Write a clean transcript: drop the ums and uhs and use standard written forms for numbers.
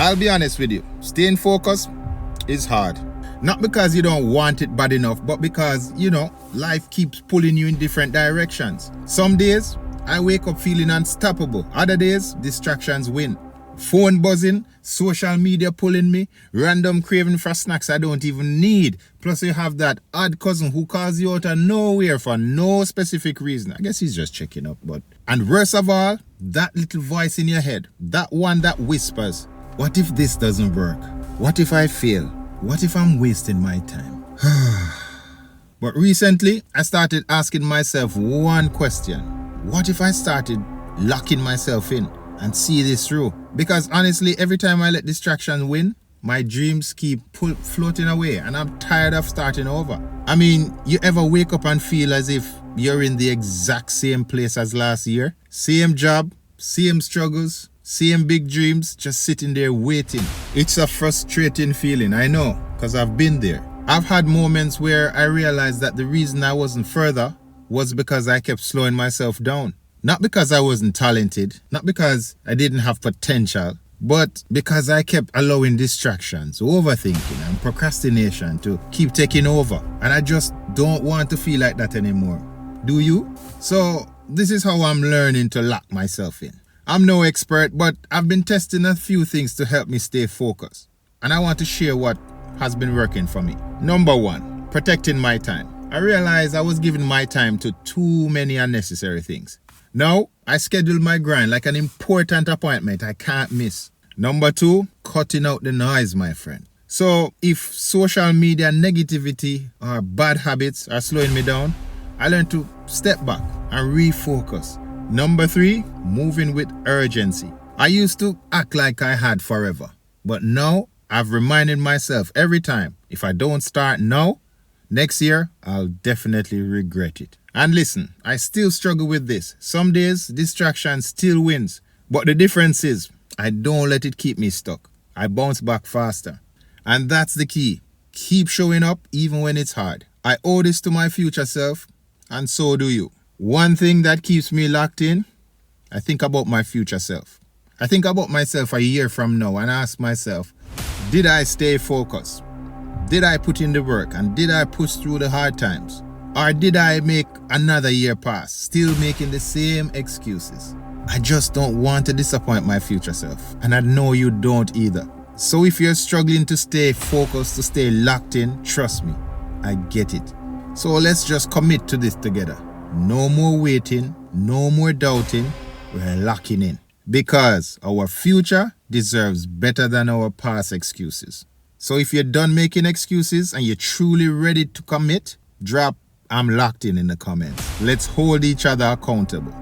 I'll be honest with you, staying focused is hard. Not because you don't want it bad enough, but because, life keeps pulling you in different directions. Some days, I wake up feeling unstoppable. Other days, distractions win. Phone buzzing, social media pulling me, random craving for snacks I don't even need. Plus you have that odd cousin who calls you out of nowhere for no specific reason. I guess he's just checking up, And worst of all, that little voice in your head, that one that whispers, what if this doesn't work? What if I fail? What if I'm wasting my time? But recently, I started asking myself one question. What if I started locking myself in and see this through? Because honestly, every time I let distraction win, my dreams keep floating away and I'm tired of starting over. I mean, you ever wake up and feel as if you're in the exact same place as last year? Same job, same struggles, same big dreams, just sitting there waiting. It's a frustrating feeling, I know, because I've been there. I've had moments where I realized that the reason I wasn't further was because I kept slowing myself down. Not because I wasn't talented, not because I didn't have potential, but because I kept allowing distractions, overthinking and procrastination to keep taking over. And I just don't want to feel like that anymore. Do you? So this is how I'm learning to lock myself in. I'm no expert, but I've been testing a few things to help me stay focused. And I want to share what has been working for me. Number 1, protecting my time. I realized I was giving my time to too many unnecessary things. Now, I schedule my grind like an important appointment I can't miss. Number 2, cutting out the noise, my friend. So, if social media negativity or bad habits are slowing me down, I learn to step back and refocus. Number 3, moving with urgency. I used to act like I had forever, but now I've reminded myself every time, if I don't start now, next year, I'll definitely regret it. And listen, I still struggle with this. Some days, distraction still wins. But the difference is, I don't let it keep me stuck. I bounce back faster. And that's the key. Keep showing up even when it's hard. I owe this to my future self, and so do you. One thing that keeps me locked in, I think about my future self. I think about myself a year from now and ask myself, did I stay focused? Did I put in the work and did I push through the hard times? Or did I make another year pass, still making the same excuses? I just don't want to disappoint my future self. And I know you don't either. So if you're struggling to stay focused, to stay locked in, trust me, I get it. So let's just commit to this together. No more waiting, no more doubting, we're locking in. Because our future deserves better than our past excuses. So if you're done making excuses and you're truly ready to commit, drop "I'm locked in" the comments. Let's hold each other accountable.